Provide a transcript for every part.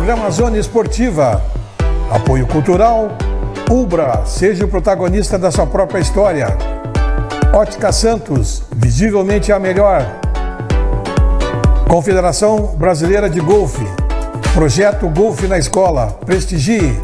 Programa Zona Esportiva. Apoio cultural. Ubra, seja o protagonista da sua própria história. Ótica Santos, visivelmente a melhor. Confederação Brasileira de Golfe. Projeto Golfe na Escola. Prestigie.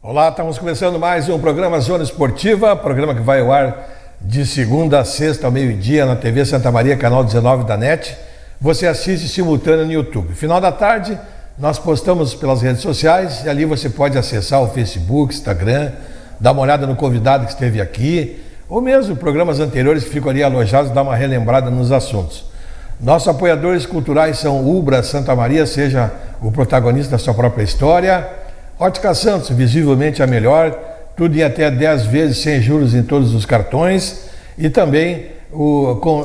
Olá, estamos começando mais um programa Zona Esportiva, programa que vai ao ar de segunda a sexta ao meio-dia na TV Santa Maria, canal 19 da NET. Você assiste simultâneo no YouTube. Final da tarde, nós postamos pelas redes sociais e ali você pode acessar o Facebook, Instagram, dar uma olhada no convidado que esteve aqui, ou mesmo programas anteriores que ficam ali alojados, dar uma relembrada nos assuntos. Nossos apoiadores culturais são Ubra Santa Maria, seja o protagonista da sua própria história. Ótica Santos, visivelmente a melhor, tudo em até 10 vezes sem juros em todos os cartões. E também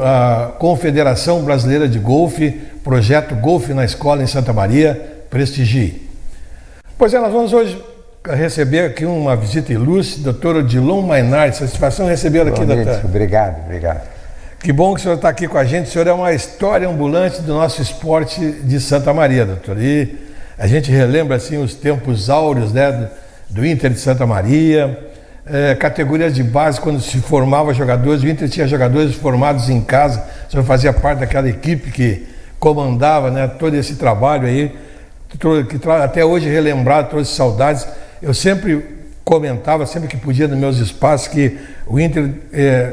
a Confederação Brasileira de Golfe, projeto Golfe na Escola em Santa Maria, prestigie. Pois é, nós vamos hoje receber aqui uma visita ilustre, doutor Odilon Mainardi. Satisfação recebê-lo aqui, doutor. Obrigado. Que bom que o senhor está aqui com a gente. O senhor é uma história ambulante do nosso esporte de Santa Maria, doutor. E a gente relembra assim os tempos áureos, né, do Inter de Santa Maria, categorias de base, quando se formava jogadores, o Inter tinha jogadores formados em casa, o senhor fazia parte daquela equipe que comandava, né, todo esse trabalho aí, que até hoje relembrado, trouxe saudades. Eu sempre comentava, sempre que podia nos meus espaços, que o Inter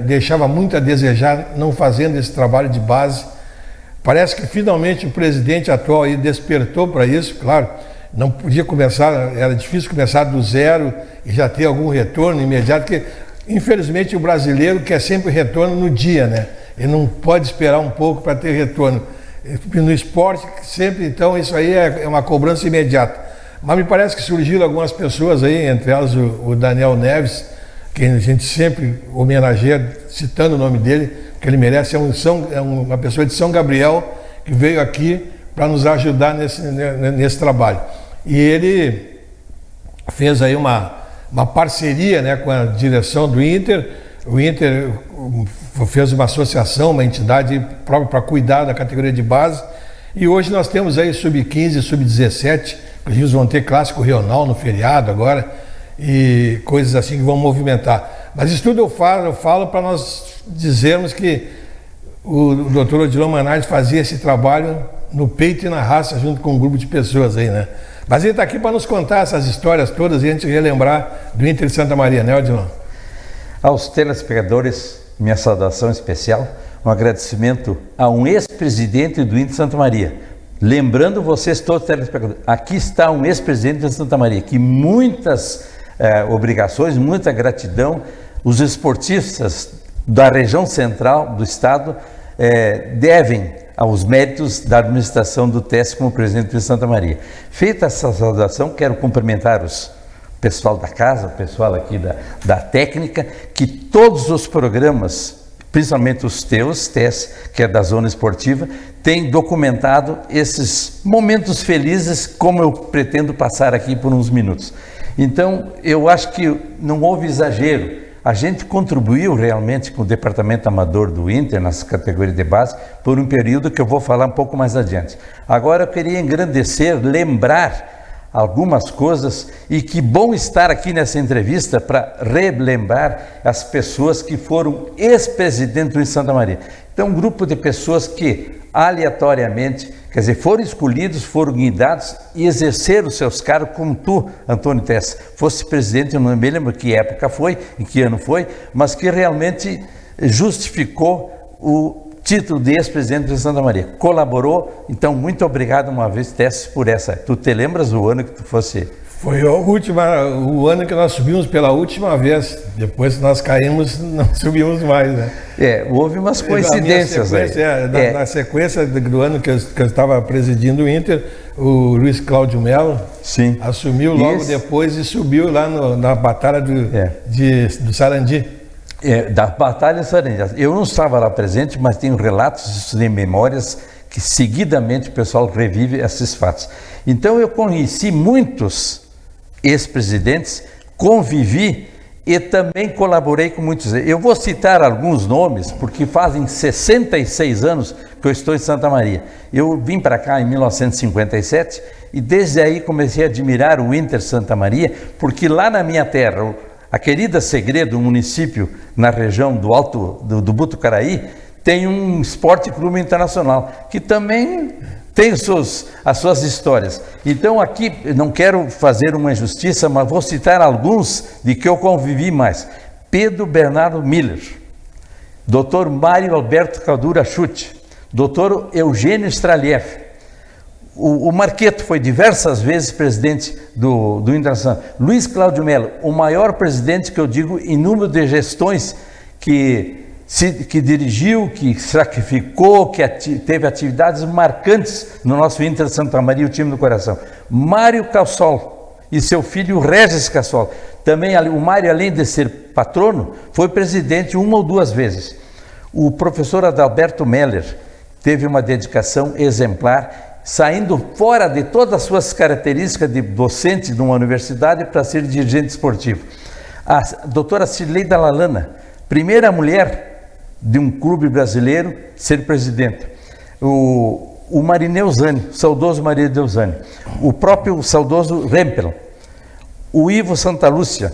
deixava muito a desejar não fazendo esse trabalho de base. Parece que finalmente o presidente atual aí despertou para isso, claro, não podia começar, era difícil começar do zero e já ter algum retorno imediato, porque infelizmente o brasileiro quer sempre retorno no dia, né? Ele não pode esperar um pouco para ter retorno. No esporte, sempre, então, isso aí é uma cobrança imediata. Mas me parece que surgiram algumas pessoas aí, entre elas o Daniel Neves, que a gente sempre homenageia, citando o nome dele, que ele merece, é uma pessoa de São Gabriel que veio aqui para nos ajudar nesse trabalho. E ele fez aí uma parceria, né, com a direção do Inter. O Inter fez uma associação, uma entidade própria para cuidar da categoria de base. E hoje nós temos aí sub-15, sub-17, inclusive vão ter clássico regional no feriado agora, e coisas assim que vão movimentar. Mas isso tudo eu falo para nós dizermos que o doutor Odilon Mainardi fazia esse trabalho no peito e na raça, junto com um grupo de pessoas aí, né? Mas ele está aqui para nos contar essas histórias todas e a gente relembrar do Inter de Santa Maria, né, Odilon? Aos telespectadores, minha saudação especial, um agradecimento a um ex-presidente do Inter de Santa Maria. Lembrando vocês todos, telespectadores, aqui está um ex-presidente de Santa Maria, que muitas obrigações, muita gratidão, os esportistas da região central do estado devem aos méritos da administração do TES como presidente de Santa Maria. Feita essa saudação, quero cumprimentar o pessoal da casa, o pessoal aqui da técnica, que todos os programas, principalmente os teus, TES, que é da Zona Esportiva, têm documentado esses momentos felizes, como eu pretendo passar aqui por uns minutos. Então, eu acho que não houve exagero. A gente contribuiu realmente com o departamento amador do Inter, nas categorias de base, por um período que eu vou falar um pouco mais adiante. Agora eu queria engrandecer, lembrar algumas coisas, e que bom estar aqui nessa entrevista para relembrar as pessoas que foram ex-presidentes do Santa Maria. Então, um grupo de pessoas que aleatoriamente, quer dizer, foram escolhidos, foram guindados e exerceram os seus cargos, como tu, Antônio Tessa, fosse presidente, eu não me lembro que época foi, em que ano foi, mas que realmente justificou o título de ex-presidente de Santa Maria. Colaborou, então muito obrigado uma vez, Tessa, por essa. Tu te lembras do ano que tu fosse? Foi o ano que nós subimos pela última vez. Depois que nós caímos, não subimos mais, né? Houve umas coincidências aí. Na sequência do ano que eu estava presidindo o Inter, o Luiz Cláudio Melo assumiu logo depois e subiu lá na batalha do Sarandi. Da Batalha Sarandia. Eu não estava lá presente, mas tenho relatos de memórias que seguidamente o pessoal revive esses fatos. Então eu conheci muitos ex-presidentes, convivi e também colaborei com muitos. Eu vou citar alguns nomes, porque fazem 66 anos que eu estou em Santa Maria. Eu vim para cá em 1957 e desde aí comecei a admirar o Inter Santa Maria, porque lá na minha terra, a querida Segredo, um município na região do Alto do Botucaraí, tem um Esporte Clube Internacional, que também tem as suas histórias. Então aqui, não quero fazer uma injustiça, mas vou citar alguns de que eu convivi mais. Pedro Bernardo Miller, Dr. Mário Alberto Caldura Chute, Dr. Eugênio Straliev, o Marqueto foi diversas vezes presidente do Internacional. Luiz Cláudio Melo, o maior presidente que eu digo em número de gestões que dirigiu, que sacrificou, que teve atividades marcantes no nosso Inter Santa Maria, o time do coração. Mário Cassol e seu filho Regis Cassol. Também o Mário, além de ser patrono, foi presidente uma ou duas vezes. O professor Adalberto Meller teve uma dedicação exemplar, saindo fora de todas as suas características de docente de uma universidade para ser dirigente esportivo. A doutora Cileida Lalana, primeira mulher de um clube brasileiro ser presidente. O Marineu Zani, saudoso Marineu Zani. O próprio saudoso Rempel. O Ivo Santa Lúcia.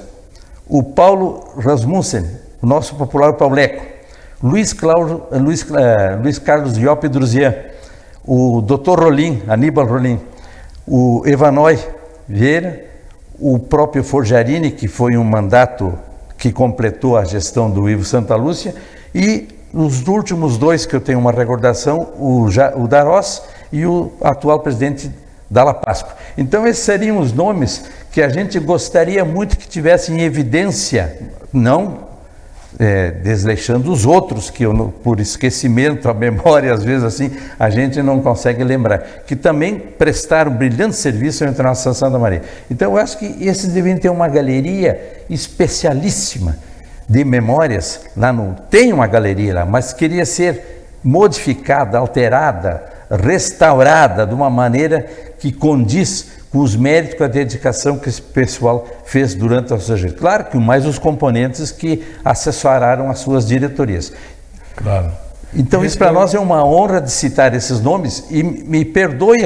O Paulo Rasmussen, o nosso popular Pauleco. Luiz Carlos Iope Druzian. O Dr. Rolim, Aníbal Rolim, o Evanói Vieira, o próprio Forjarini, que foi um mandato que completou a gestão do Ivo Santa Lúcia, e os últimos dois que eu tenho uma recordação, o Darós e o atual presidente Dalla Pasco. Então esses seriam os nomes que a gente gostaria muito que tivessem em evidência, não desleixando os outros, que por esquecimento, a memória, às vezes assim, a gente não consegue lembrar, que também prestaram um brilhante serviço ao Internacional Santa Maria. Então eu acho que esses devem ter uma galeria especialíssima de memórias, tem uma galeria lá, mas queria ser modificada, alterada, restaurada de uma maneira que condiz com os méritos, com a dedicação que esse pessoal fez durante a sua gestão. Claro que mais os componentes que assessoraram as suas diretorias. Claro. Então isso para nós é uma honra de citar esses nomes, e me perdoe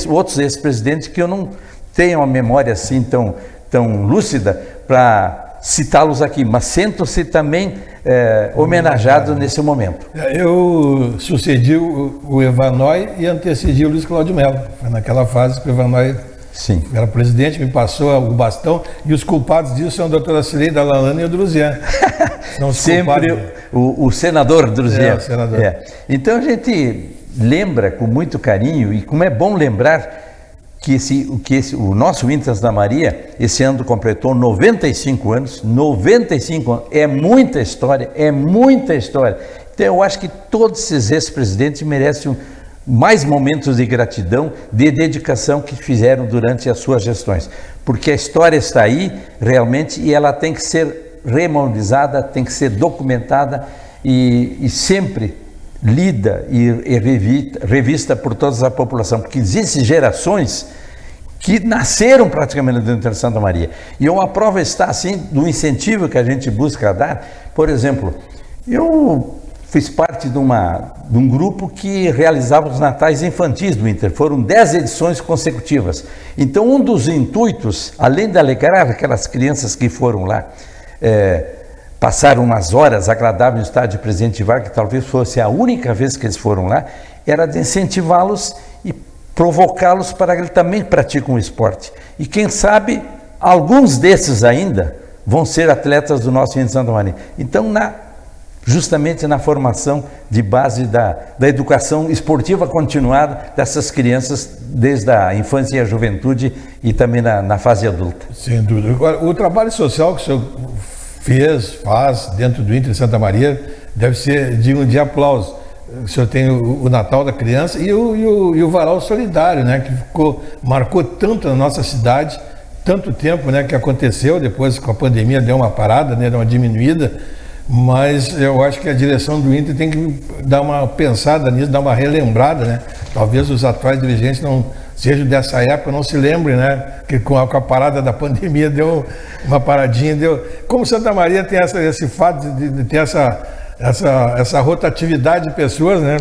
outros ex-presidentes que eu não tenho uma memória assim tão lúcida para citá-los aqui, mas sinto-se também homenageado nesse momento. Eu sucedi o Evanói e antecedi o Luiz Cláudio Melo. Foi naquela fase que o Evanói era presidente, me passou o bastão, e os culpados disso são a doutora Cileida Lalana e o Druzian. Sempre o senador Druzian. O senador. Então a gente lembra com muito carinho, e como é bom lembrar que o nosso Inter Santa Maria, esse ano completou 95 anos, 95 anos, é muita história. Então eu acho que todos esses ex-presidentes merecem mais momentos de gratidão, de dedicação que fizeram durante as suas gestões, porque a história está aí realmente, e ela tem que ser rememorizada, tem que ser documentada e sempre lida e revista por toda a população, porque existem gerações que nasceram praticamente dentro de Santa Maria. E uma prova está assim do incentivo que a gente busca dar. Por exemplo, eu fiz parte de um grupo que realizava os natais infantis do Inter. Foram 10 edições consecutivas. Então um dos intuitos, além de alegrar aquelas crianças que foram lá, passaram umas horas agradáveis no estádio Presidente Vargas, que talvez fosse a única vez que eles foram lá, era de incentivá-los e provocá-los para que eles também pratiquem o esporte. E quem sabe, alguns desses ainda vão ser atletas do nosso Inter Santa Maria. Então, justamente na formação de base da educação esportiva continuada dessas crianças, desde a infância e a juventude e também na fase adulta. Sem dúvida. Agora, o trabalho social que o senhor faz dentro do Inter Santa Maria deve ser digno de aplauso. O senhor tem o Natal da Criança e o Varal Solidário, né, que marcou tanto a nossa cidade, tanto tempo, né, que aconteceu, depois com a pandemia deu uma parada, né, deu uma diminuída, mas eu acho que a direção do Inter tem que dar uma pensada nisso, dar uma relembrada, né? Talvez os atuais dirigentes não sejam dessa época, não se lembrem, né? Que com a parada da pandemia deu uma paradinha, deu. Como Santa Maria tem esse fato de ter essa rotatividade de pessoas, né?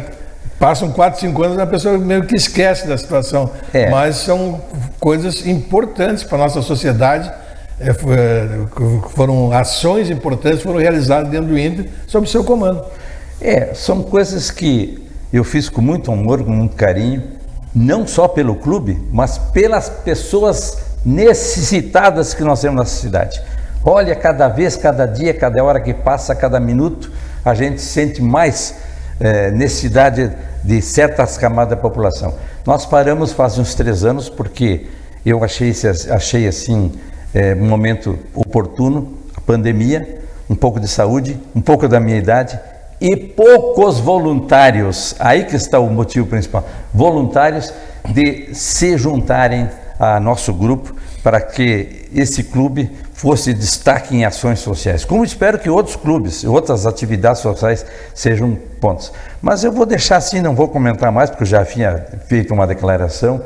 Passam 4, 5 anos e a pessoa meio que esquece da situação. Mas são coisas importantes para a nossa sociedade. Foram ações importantes, foram realizadas dentro do Inter sob o seu comando. São coisas que eu fiz com muito amor, com muito carinho, não só pelo clube, mas pelas pessoas necessitadas que nós temos na cidade. Olha, cada vez, cada dia, cada hora que passa, cada minuto, a gente sente mais necessidade de certas camadas da população. Nós paramos faz uns 3 anos porque eu achei assim um momento oportuno, a pandemia, um pouco de saúde, um pouco da minha idade e poucos voluntários, aí que está o motivo principal, voluntários de se juntarem a nosso grupo para que esse clube fosse destaque em ações sociais, como espero que outros clubes, outras atividades sociais sejam pontos. Mas eu vou deixar assim, não vou comentar mais, porque eu já tinha feito uma declaração.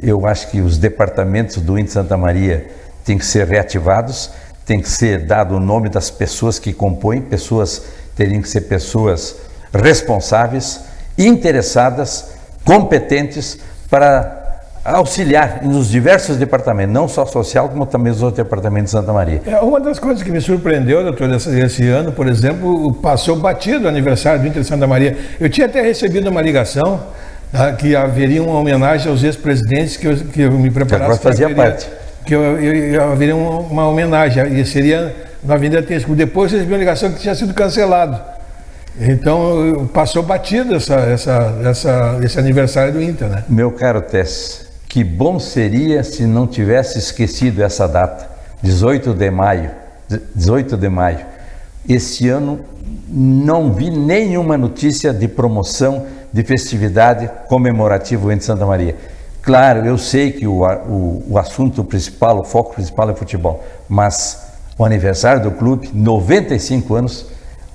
Eu acho que os departamentos do Inter Santa Maria têm que ser reativados, tem que ser dado o nome das pessoas que compõem, teriam que ser pessoas responsáveis, interessadas, competentes para auxiliar nos diversos departamentos, não só social, como também os outros departamentos de Santa Maria. Uma das coisas que me surpreendeu, doutor, esse ano, por exemplo, passou batido o aniversário do Inter Santa Maria. Eu tinha até recebido uma ligação que haveria uma homenagem aos ex-presidentes que eu me preparasse. Fazia parte. Que haveria uma homenagem, e seria na Avenida Tesco. Depois recebi uma ligação que tinha sido cancelado. Então, passou batido esse aniversário do Inter, né? Meu caro Tess, que bom seria se não tivesse esquecido essa data, 18 de maio. Esse ano não vi nenhuma notícia de promoção de festividade comemorativa em Santa Maria. Claro, eu sei que o assunto principal, o foco principal é futebol, mas o aniversário do clube, 95 anos,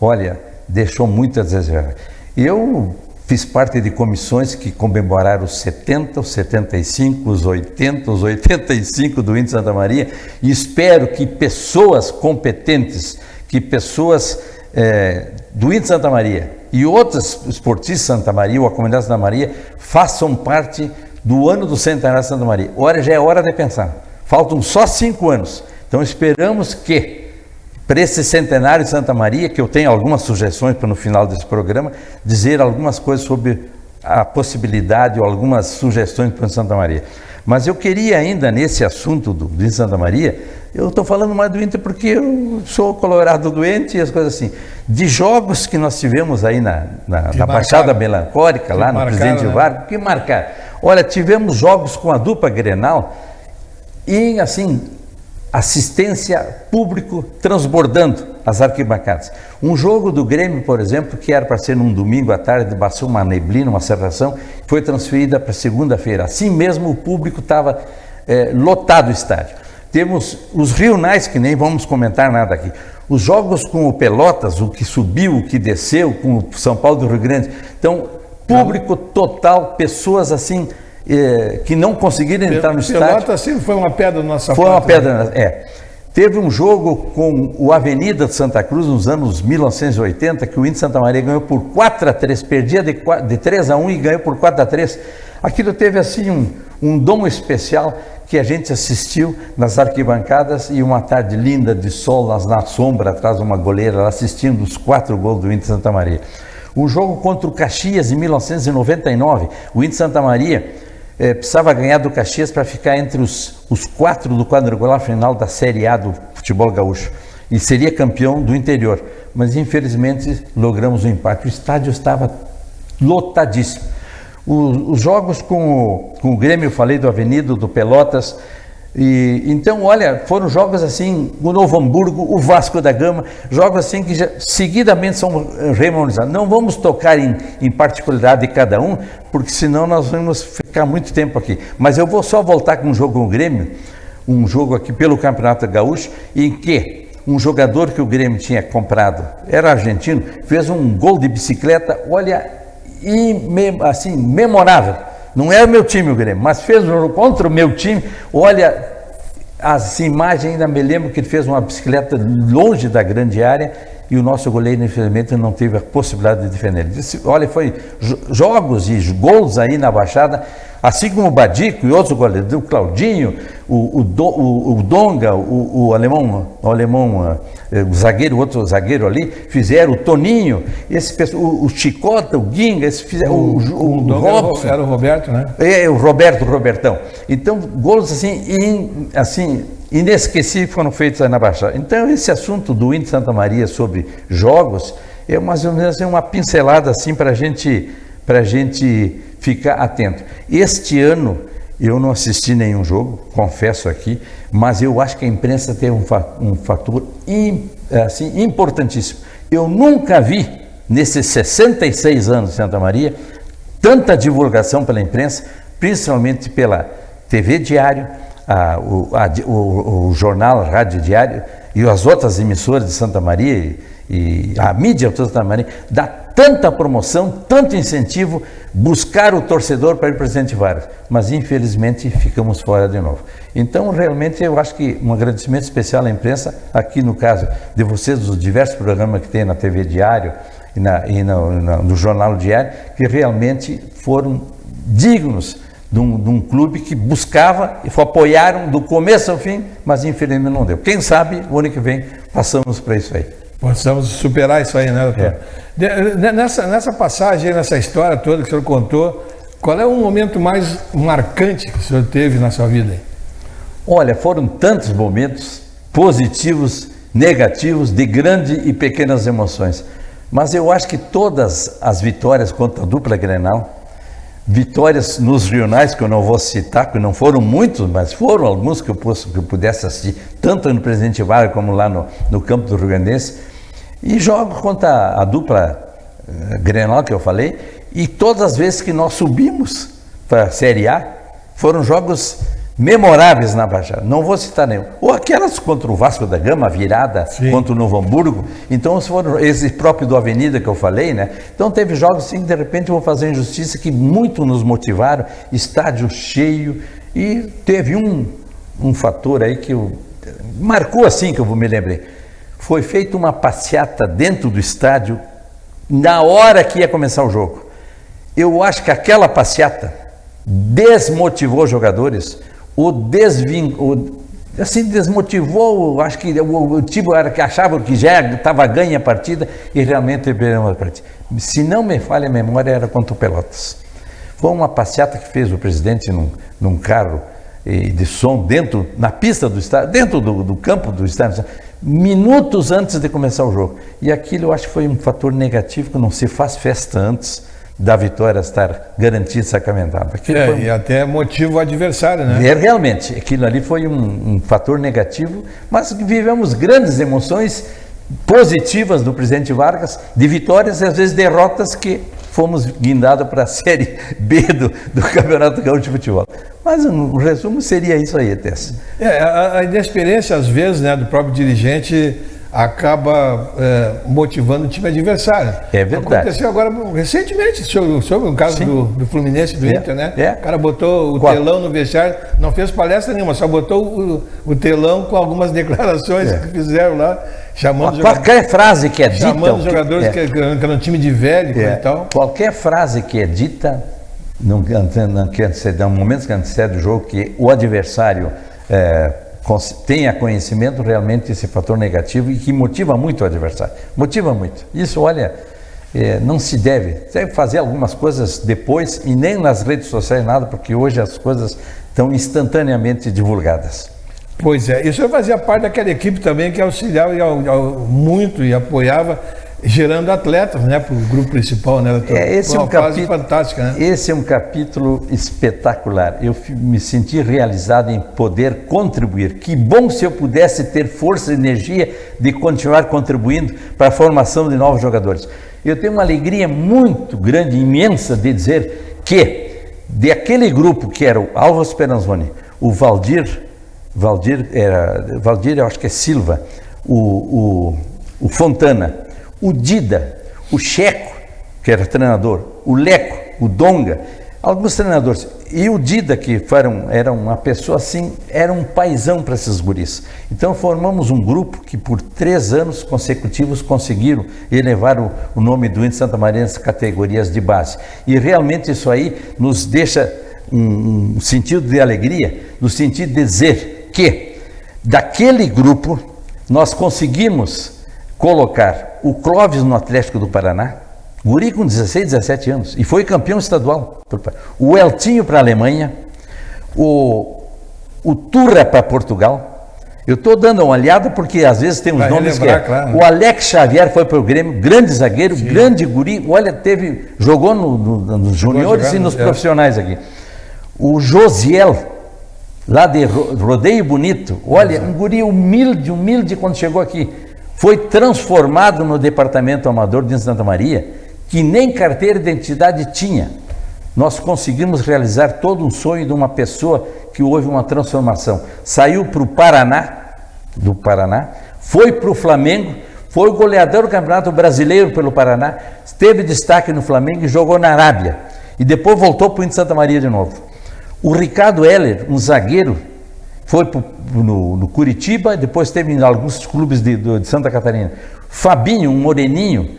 olha, deixou muito a desejar. Eu fiz parte de comissões que comemoraram os 70, os 75, os 80, os 85 do Inter Santa Maria, e espero que pessoas competentes, que pessoas do Inter Santa Maria e outros esportistas de Santa Maria, ou a comunidade de Santa Maria, façam parte do ano do centenário de Santa Maria. Já é hora de pensar. Faltam só 5 anos. Então esperamos que, para esse centenário de Santa Maria, que eu tenho algumas sugestões para no final desse programa, dizer algumas coisas sobre a possibilidade ou algumas sugestões para Santa Maria. Mas eu queria ainda, nesse assunto de Santa Maria, eu estou falando mais do Inter porque eu sou colorado doente e as coisas assim, de jogos que nós tivemos aí na Baixada Melancólica, lá no Presidente Vargas, que marcaram. Olha, tivemos jogos com a dupla Grenal e, assim, assistência público transbordando as arquibancadas. Um jogo do Grêmio, por exemplo, que era para ser num domingo à tarde, passou uma neblina, uma cerração, foi transferida para segunda-feira. Assim mesmo o público estava lotado o estádio. Temos os Rionais, que nem vamos comentar nada aqui. Os jogos com o Pelotas, o que subiu, o que desceu, com o São Paulo do Rio Grande. Então, público total, pessoas assim, que não conseguiram entrar no estádio. Pelotas sempre foi uma pedra na nossa Foi uma pedra, Teve um jogo com o Avenida de Santa Cruz nos anos 1980, que o Inter Santa Maria ganhou por 4-3, perdia de 3-1 e ganhou por 4-3. Aquilo teve assim um dom especial que a gente assistiu nas arquibancadas e uma tarde linda de sol na sombra, atrás de uma goleira, assistindo os 4 gols do Inter Santa Maria. O jogo contra o Caxias em 1999, o Inter Santa Maria precisava ganhar do Caxias para ficar entre os 4 do quadrangular final da Série A do futebol gaúcho e seria campeão do interior, mas infelizmente logramos um empate. O estádio estava lotadíssimo. Os jogos com o Grêmio, eu falei do Avenida, do Pelotas, então olha, foram jogos assim, o Novo Hamburgo, o Vasco da Gama, jogos assim que seguidamente são remonizados. Não vamos tocar em particularidade de cada um, porque senão nós vamos ficar muito tempo aqui, mas eu vou só voltar com um jogo com o Grêmio. um jogo aqui pelo Campeonato Gaúcho, em que um jogador que o Grêmio tinha comprado, era argentino, fez um gol de bicicleta, olha, assim, memorável. Não é o meu time o Grêmio, mas fez um jogo contra o meu time, olha, as imagens ainda me lembro que ele fez uma bicicleta longe da grande área e o nosso goleiro, infelizmente, não teve a possibilidade de defender. Ele disse, olha, foi jogos e gols aí na Baixada, assim como o Badico e outros goleiros, o Claudinho, o Donga, o alemão, o zagueiro, outro zagueiro ali, fizeram, o Toninho, o Chicota, o Ginga, fizeram, o Robson. Era o Roberto, né? É, o Robertão. Então, gols assim, inesquecíveis foram feitos aí na Baixada. Então, esse assunto do Inter Santa Maria sobre jogos é mais ou menos uma pincelada assim para a gente ficar atento. Este ano eu não assisti nenhum jogo, confesso aqui, mas eu acho que a imprensa tem um fator assim, importantíssimo. Eu nunca vi, nesses 66 anos de Santa Maria, tanta divulgação pela imprensa, principalmente pela TV Diário, o jornal, a Rádio Diário e as outras emissoras de Santa Maria e a mídia de Santa Maria, dá tanta promoção, tanto incentivo, buscar o torcedor para ir Presidente Vargas, mas infelizmente ficamos fora de novo. Então realmente eu acho que um agradecimento especial à imprensa, aqui no caso de vocês, dos diversos programas que tem na TV Diário e no Jornal Diário, que realmente foram dignos de um clube que buscava e apoiaram do começo ao fim, mas infelizmente não deu. Quem sabe o ano que vem passamos para isso aí. Possamos superar isso aí, né, doutor? Nessa passagem, nessa história toda que o senhor contou, qual é o momento mais marcante que o senhor teve na sua vida? Olha, foram tantos momentos positivos, negativos, de grandes e pequenas emoções. Mas eu acho que todas as vitórias contra a dupla Grenal, vitórias nos regionais, que eu não vou citar, que não foram muitos, mas foram alguns que eu pudesse assistir, tanto no Presidente Vargas como lá no campo do Rio Grandense, e jogo contra a dupla Grenal que eu falei, e todas as vezes que nós subimos para a Série A, foram jogos memoráveis na Baixada, não vou citar nenhum. Ou aquelas contra o Vasco da Gama, virada, sim, contra o Novo Hamburgo, então foram esse próprio do Avenida que eu falei, né? Então teve jogos assim, de repente eu vou fazer injustiça, que muito nos motivaram, estádio cheio, e teve um fator aí que marcou assim, que eu me lembrei. Foi feita uma passeata dentro do estádio, na hora que ia começar o jogo. Eu acho que aquela passeata desmotivou os jogadores, desmotivou, acho que o time era que achava que já estava ganha a partida e realmente perdeu a partida. Se não me falha a memória, era contra o Pelotas. Foi uma passeata que fez o presidente num carro de som na pista do estádio, dentro do campo do estádio, minutos antes de começar o jogo. E aquilo eu acho que foi um fator negativo, que não se faz festa antes da vitória estar garantida e sacramentada. E até motiva o adversário, né? Realmente, aquilo ali foi um fator negativo, mas vivemos grandes emoções positivas do Presidente Vargas, de vitórias e às vezes derrotas que fomos guindados para a Série B do Campeonato Gaúcho de Futebol. Mas o resumo seria isso aí, Tess. A inexperiência, às vezes, né, do próprio dirigente acaba motivando o time adversário. É verdade. Aconteceu agora recentemente, sobre o caso do Fluminense, do Inter, né? O cara botou o telão no vestiário, não fez palestra nenhuma, só botou o telão com algumas declarações que fizeram lá, chamando qualquer frase que é dita, chamando os jogadores que eram um time de velho e tal. Qualquer frase que é dita, no momento que antecede o jogo, que o adversário tenha conhecimento, realmente esse fator negativo, e que motiva muito o adversário, motiva muito. Isso, olha, não se deve fazer algumas coisas depois, e nem nas redes sociais nada, porque hoje as coisas estão instantaneamente divulgadas. Pois é, e o senhor fazia parte daquela equipe também que auxiliava muito e apoiava, gerando atletas, né, para o grupo principal, né? Esse é um capítulo fantástica, né? Esse é um capítulo espetacular. Eu me senti realizado em poder contribuir. Que bom se eu pudesse ter força e energia de continuar contribuindo para a formação de novos jogadores. Eu tenho uma alegria muito grande, imensa, de dizer que daquele grupo que era o Álvaro Speranzoni, o Valdir Valdir, eu acho que é Silva, o Fontana, o Dida, o Checo, que era treinador, o Leco, o Donga, alguns treinadores. E o Dida, que era uma pessoa assim, era um paizão para esses guris. Então formamos um grupo que por 3 anos consecutivos conseguiram elevar o nome do Inter Santa Maria nas categorias de base. E realmente isso aí nos deixa um sentido de alegria, no sentido de dizer que daquele grupo nós conseguimos colocar o Clóvis no Atlético do Paraná, guri com 16, 17 anos, e foi campeão estadual. O Eltinho para a Alemanha, o Turra para Portugal. Eu estou dando uma olhada porque às vezes tem uns nomes que claro, o Alex Xavier foi para o Grêmio, grande zagueiro, sim, grande guri, olha, jogou nos juniores e nos profissionais aqui. O Josiel, lá de Rodeio Bonito, olha, um guri humilde quando chegou aqui, foi transformado no departamento amador de Santa Maria, que nem carteira de identidade tinha. Nós conseguimos realizar todo um sonho de uma pessoa que houve uma transformação. Saiu para o Paraná, foi para o Flamengo, foi o goleador do Campeonato Brasileiro pelo Paraná, teve destaque no Flamengo e jogou na Arábia. E depois voltou para o Inter Santa Maria de novo. O Ricardo Heller, um zagueiro, foi no Curitiba, depois teve em alguns clubes de Santa Catarina. Fabinho, um moreninho,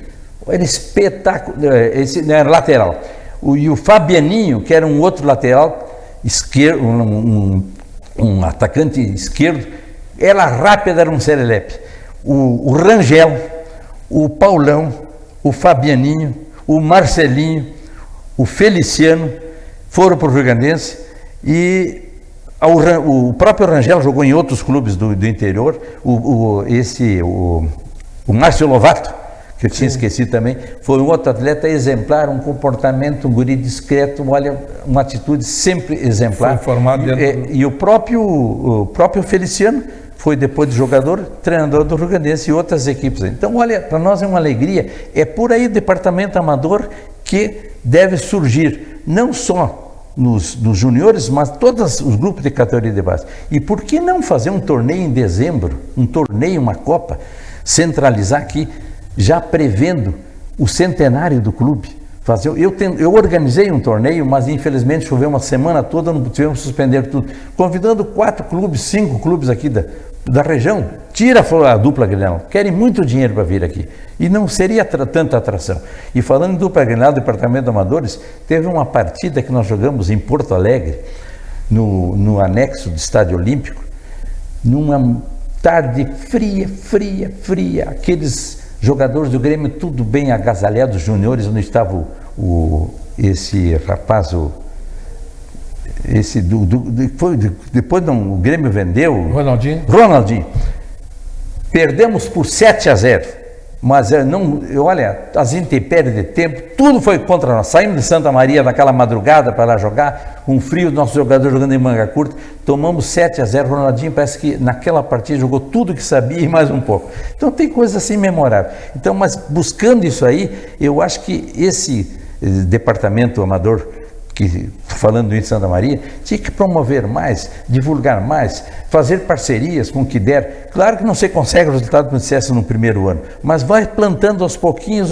era espetacular, esse era lateral. E o Fabianinho, que era um outro lateral esquerdo, um atacante esquerdo, era rápido, era um serelepe. O Rangel, o Paulão, o Fabianinho, o Marcelinho, o Feliciano foram para o Rio Grandense e o próprio Rangel jogou em outros clubes do interior. O Márcio Lovato, que eu tinha esquecido também, foi um outro atleta exemplar, um comportamento, um guri discreto, olha, uma atitude sempre exemplar. Foi formado dentro e o próprio Feliciano foi depois de jogador, treinador do Rio Grandense e outras equipes. Então, olha, para nós é uma alegria, é por aí o departamento amador que deve surgir, não só nos juniores, mas todos os grupos de categoria de base. E por que não fazer um torneio em dezembro, uma Copa, centralizar aqui, já prevendo o centenário do clube? Eu organizei um torneio, mas infelizmente choveu uma semana toda, não tivemos que suspender tudo, convidando 4 clubes, 5 clubes aqui da região. Tira a dupla Grenal, querem muito dinheiro para vir aqui e não seria tanta atração. E falando em dupla Grenal, departamento de amadores, teve uma partida que nós jogamos em Porto Alegre, no anexo do Estádio Olímpico, numa tarde fria, aqueles jogadores do Grêmio tudo bem agasalhados, juniores, onde estava esse rapaz, depois o Grêmio vendeu, Ronaldinho. Perdemos por 7-0, mas olha, as intempéries de tempo, tudo foi contra nós. Saímos de Santa Maria naquela madrugada para lá jogar, um frio, nosso jogador jogando em manga curta, tomamos 7-0, Ronaldinho parece que naquela partida jogou tudo que sabia e mais um pouco. Então tem coisas assim memoráveis. Então, mas buscando isso aí, eu acho que esse departamento amador, falando do Inter Santa Maria, tinha que promover mais, divulgar mais, fazer parcerias com o que der. Claro que não se consegue o resultado do sucesso no primeiro ano, mas vai plantando aos pouquinhos,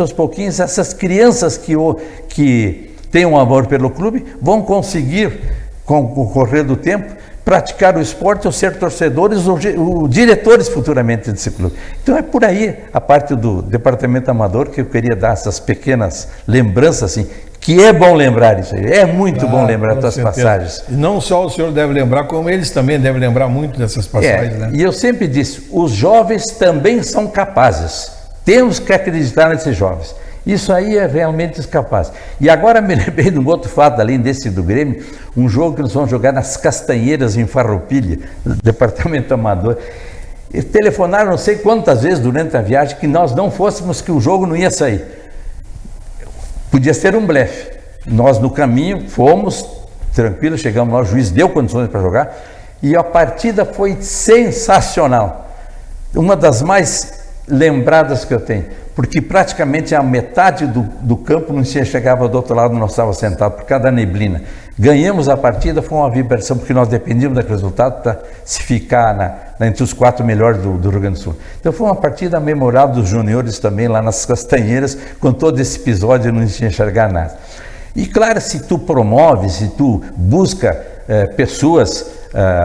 essas crianças que têm um amor pelo clube, vão conseguir, com o correr do tempo, praticar o esporte ou ser torcedores ou diretores futuramente desse clube. Então é por aí a parte do departamento amador que eu queria dar essas pequenas lembranças, assim, que é bom lembrar isso aí, é muito bom lembrar essas passagens. E não só o senhor deve lembrar, como eles também devem lembrar muito dessas passagens, né? E eu sempre disse, os jovens também são capazes, temos que acreditar nesses jovens. Isso aí é realmente capaz. E agora me lembrei de um outro fato, além desse do Grêmio, um jogo que nós vamos jogar nas Castanheiras, em Farroupilha, departamento amador. E telefonaram não sei quantas vezes durante a viagem que nós não fôssemos, que o jogo não ia sair. Podia ser um blefe. Nós no caminho fomos tranquilos, chegamos lá, o juiz deu condições para jogar e a partida foi sensacional. Uma das mais lembradas que eu tenho, porque praticamente a metade do campo não se chegava do outro lado, nós estávamos sentados por causa da neblina. Ganhamos a partida, foi uma vibração, porque nós dependíamos daquele resultado para se ficar entre os 4 melhores do Rio Grande do Sul. Então foi uma partida memorável dos juniores também, lá nas Castanheiras, com todo esse episódio, não se enxergar nada. E claro, se tu promove, se tu busca pessoas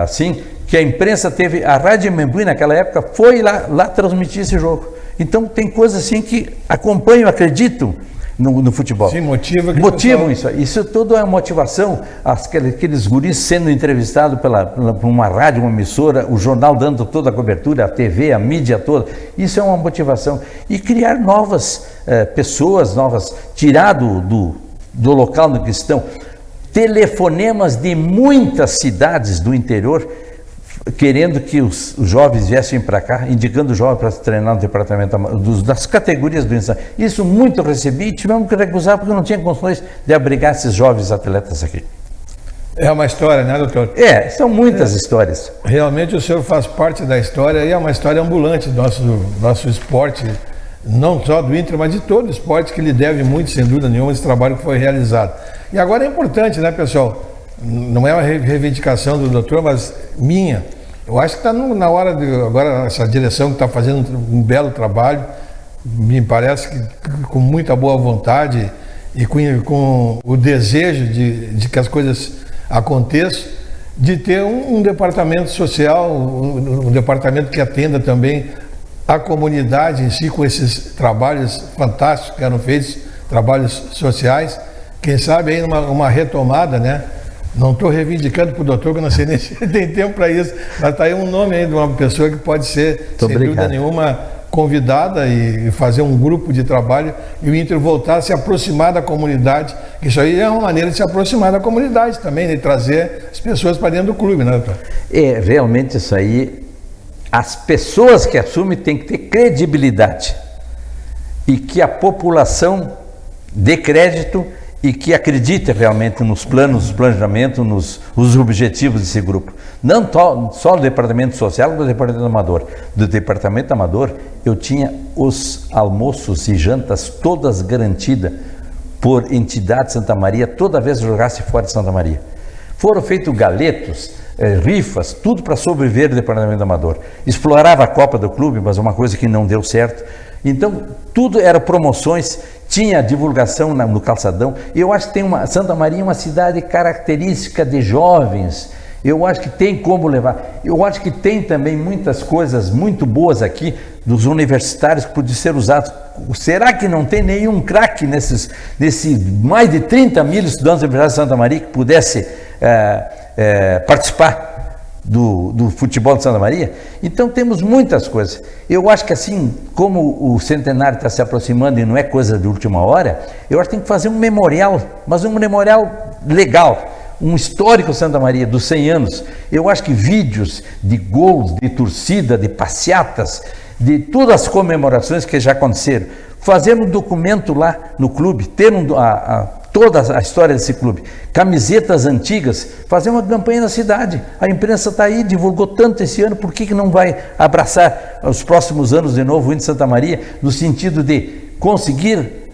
assim, que a imprensa teve, a Rádio Membuí naquela época foi lá transmitir esse jogo. Então tem coisas assim que acompanham, acreditam no futebol. Sim, motivam isso. Isso tudo é motivação. Aqueles guris sendo entrevistados por uma rádio, uma emissora, o jornal dando toda a cobertura, a TV, a mídia toda. Isso é uma motivação. E criar novas pessoas, tirar do local no que estão. Telefonemas de muitas cidades do interior querendo que os jovens viessem para cá, indicando o jovem para treinar no departamento das categorias do ensino. Isso muito recebi e tivemos que recusar porque não tinha condições de abrigar esses jovens atletas aqui. É uma história, né, doutor? São muitas histórias. Realmente o senhor faz parte da história e é uma história ambulante do nosso esporte, não só do Inter, mas de todo o esporte, que lhe deve muito, sem dúvida nenhuma, esse trabalho que foi realizado. E agora é importante, né, pessoal? Não é uma reivindicação do doutor, mas minha. Eu acho que está na hora de agora essa direção que está fazendo um belo trabalho, me parece que com muita boa vontade e com o desejo de que as coisas aconteçam, de ter um departamento social, um departamento que atenda também a comunidade em si, com esses trabalhos fantásticos que eram feitos, trabalhos sociais. Quem sabe aí uma retomada, né? Não estou reivindicando para o doutor, que eu não sei nem se ele tem tempo para isso, mas está aí um nome aí de uma pessoa que pode ser, sem dúvida nenhuma, convidada e fazer um grupo de trabalho e o Inter voltar a se aproximar da comunidade. Isso aí é uma maneira de se aproximar da comunidade também, de trazer as pessoas para dentro do clube, né, doutor? Realmente isso aí, as pessoas que assumem têm que ter credibilidade e que a população dê crédito e que acredite realmente nos planos, nos planejamentos, nos objetivos desse grupo. Não só do departamento social, mas do departamento amador. Do departamento amador, eu tinha os almoços e jantas todas garantidas por entidade de Santa Maria, toda vez que jogasse fora de Santa Maria. Foram feitos galetos, rifas, tudo para sobreviver do departamento amador. Explorava a Copa do clube, mas uma coisa que não deu certo. Então, tudo era promoções, tinha divulgação no calçadão. Eu acho que Santa Maria é uma cidade característica de jovens. Eu acho que tem como levar. Eu acho que tem também muitas coisas muito boas aqui dos universitários que podem ser usados. Será que não tem nenhum craque nesses mais de 30 mil estudantes da Universidade de Santa Maria que pudesse participar do futebol de Santa Maria? Então temos muitas coisas. Eu acho que assim, como o centenário está se aproximando e não é coisa de última hora, eu acho que tem que fazer um memorial, mas um memorial legal, um histórico Santa Maria dos 100 anos. Eu acho que vídeos de gols, de torcida, de passeatas, de todas as comemorações que já aconteceram, fazer um documento lá no clube, ter toda a história desse clube, camisetas antigas, fazer uma campanha na cidade. A imprensa está aí, divulgou tanto esse ano, por que não vai abraçar os próximos anos de novo o Inter de Santa Maria, no sentido de conseguir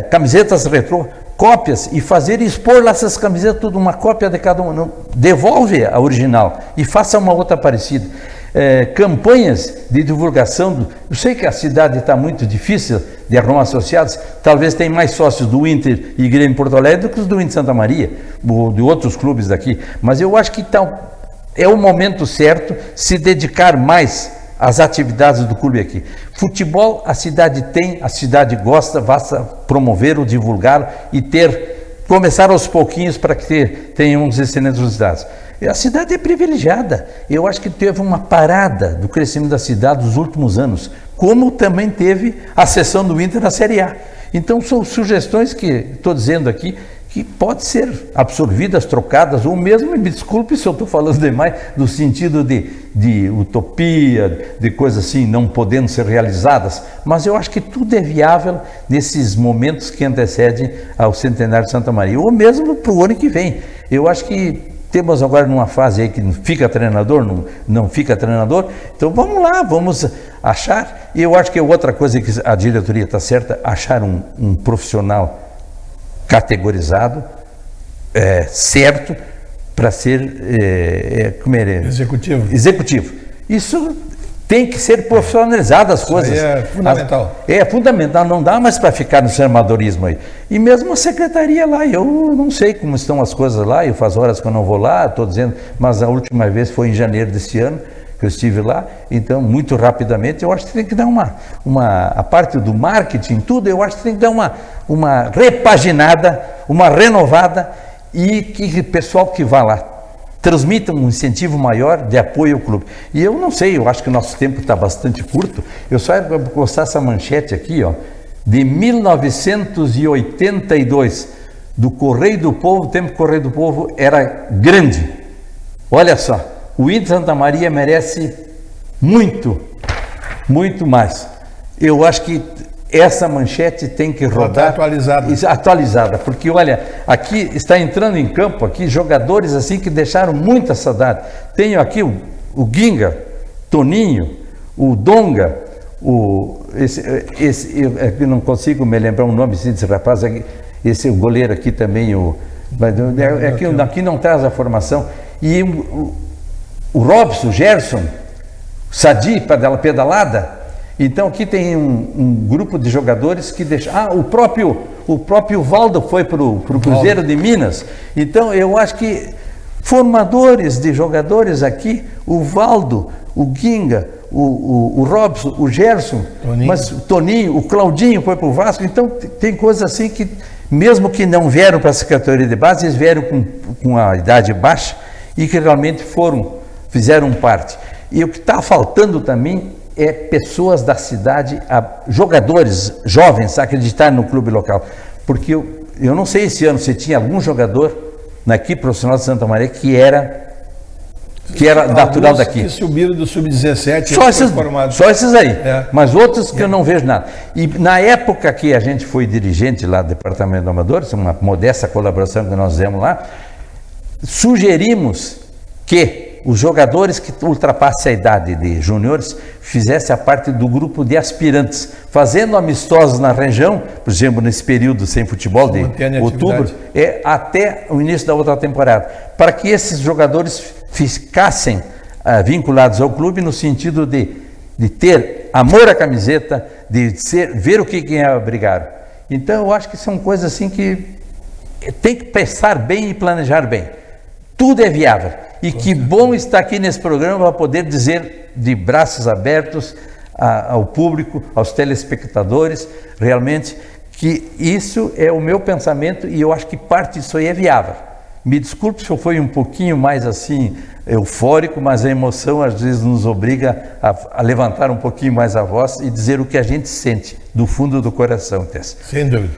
camisetas retrô, cópias, e fazer e expor lá essas camisetas, tudo uma cópia de cada uma. Não, devolve a original e faça uma outra parecida. Campanhas de divulgação. Eu sei que a cidade está muito difícil de arrumar associados, talvez tenha mais sócios do Inter e Grêmio Porto Alegre do que os do Inter Santa Maria, ou de outros clubes daqui, mas eu acho que é o momento certo se dedicar mais às atividades do clube aqui. Futebol a cidade tem, a cidade gosta, basta promover ou divulgar e começar aos pouquinhos para que tenham uns excelentes resultados. A cidade é privilegiada. Eu acho que teve uma parada do crescimento da cidade nos últimos anos, como também teve a cessão do Inter na Série A. Então são sugestões que estou dizendo aqui, que podem ser absorvidas, trocadas, ou mesmo, me desculpe se eu estou falando demais, no sentido de utopia, de coisas assim não podendo ser realizadas, mas eu acho que tudo é viável nesses momentos que antecedem ao centenário de Santa Maria, ou mesmo para o ano que vem. Eu acho que temos agora numa fase aí que não fica treinador, não fica treinador, então vamos lá, vamos achar. E eu acho que outra coisa que a diretoria está certa, achar um profissional categorizado, certo, para ser executivo. Isso tem que ser profissionalizado as coisas. Isso aí é fundamental. É fundamental, não dá mais para ficar no amadorismo aí. E mesmo a secretaria lá, eu não sei como estão as coisas lá, eu faz horas que eu não vou lá, estou dizendo, mas a última vez foi em janeiro desse ano que eu estive lá, então muito rapidamente eu acho que tem que dar a parte do marketing, tudo, eu acho que tem que dar uma repaginada, uma renovada, e que o pessoal que vá lá transmita um incentivo maior de apoio ao clube. E eu não sei, eu acho que o nosso tempo está bastante curto, eu só vou postar essa manchete aqui, ó, de 1982, do Correio do Povo. O tempo que o Correio do Povo era grande. Olha só, o Inter Santa Maria merece muito, muito mais. Eu acho que essa manchete tem que rodar atualizada, porque olha, aqui está entrando em campo aqui jogadores assim que deixaram muita saudade. Tenho aqui o Ginga, Toninho, o Donga, eu não consigo me lembrar o nome desse rapaz aqui, esse o goleiro aqui também, aqui não traz a formação, e o Robson, o Gerson, Sadi, pedalada. Então aqui tem um grupo de jogadores que deixam. O próprio Valdo foi para o Cruzeiro de Minas. Então eu acho que formadores de jogadores aqui, o Valdo, o Ginga, o Robson, o Gerson, mas o Toninho, o Claudinho foi para o Vasco. Então tem coisas assim que, mesmo que não vieram para a Secretaria de Base, eles vieram com a idade baixa e que realmente fizeram parte. E o que está faltando também é pessoas da cidade, jogadores jovens, acreditarem no clube local. Porque eu não sei esse ano se tinha algum jogador na equipe profissional de Santa Maria que era natural daqui. Que subiram do Sub-17. Só esses aí, mas outros que eu não vejo nada. E na época que a gente foi dirigente lá do Departamento de Amadores, uma modesta colaboração que nós fizemos lá, sugerimos que os jogadores que ultrapassassem a idade de juniores fizessem a parte do grupo de aspirantes, fazendo amistosos na região, por exemplo, nesse período sem futebol de outubro, até o início da outra temporada, para que esses jogadores ficassem vinculados ao clube no sentido de ter amor à camiseta, de ver o que é brigar. Então eu acho que são coisas assim que tem que pensar bem e planejar bem. Tudo é viável. E que bom estar aqui nesse programa para poder dizer de braços abertos ao público, aos telespectadores, realmente, que isso é o meu pensamento e eu acho que parte disso aí é viável. Me desculpe se eu fui um pouquinho mais assim eufórico, mas a emoção às vezes nos obriga a levantar um pouquinho mais a voz e dizer o que a gente sente do fundo do coração, Tess. Sem dúvida.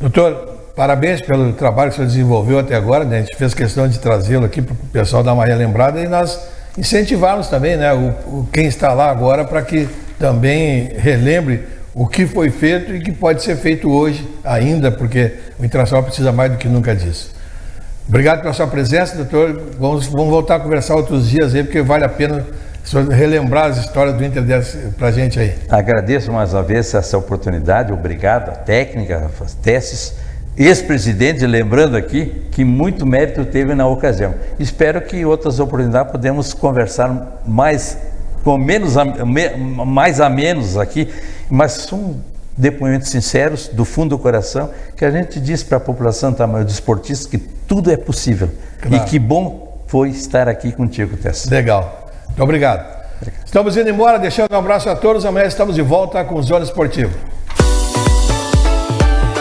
Doutor, parabéns pelo trabalho que o senhor desenvolveu até agora, né? A gente fez questão de trazê-lo aqui para o pessoal dar uma relembrada e nós incentivarmos também, né, quem está lá agora para que também relembre o que foi feito e que pode ser feito hoje ainda, porque o Internacional precisa mais do que nunca disso. Obrigado pela sua presença, doutor. Vamos voltar a conversar outros dias aí, porque vale a pena relembrar as histórias do Inter para a gente aí. Agradeço mais uma vez essa oportunidade, obrigado à técnica, às testes. Ex-presidente, lembrando aqui que muito mérito teve na ocasião. Espero que outras oportunidades podemos conversar mais a menos aqui, mas são depoimentos sinceros, do fundo do coração, que a gente diz para a população também, dos esportistas, que tudo é possível. Claro. E que bom foi estar aqui contigo, Tess. Legal. Muito obrigado. Estamos indo embora, deixando um abraço a todos. Amanhã estamos de volta com o Zona Esportiva.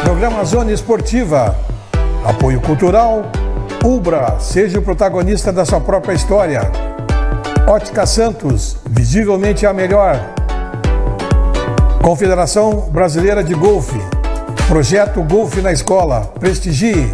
Programa Zona Esportiva. Apoio cultural. Ubra, seja o protagonista da sua própria história. Ótica Santos, visivelmente a melhor. Confederação Brasileira de Golfe. Projeto Golfe na Escola. Prestigie.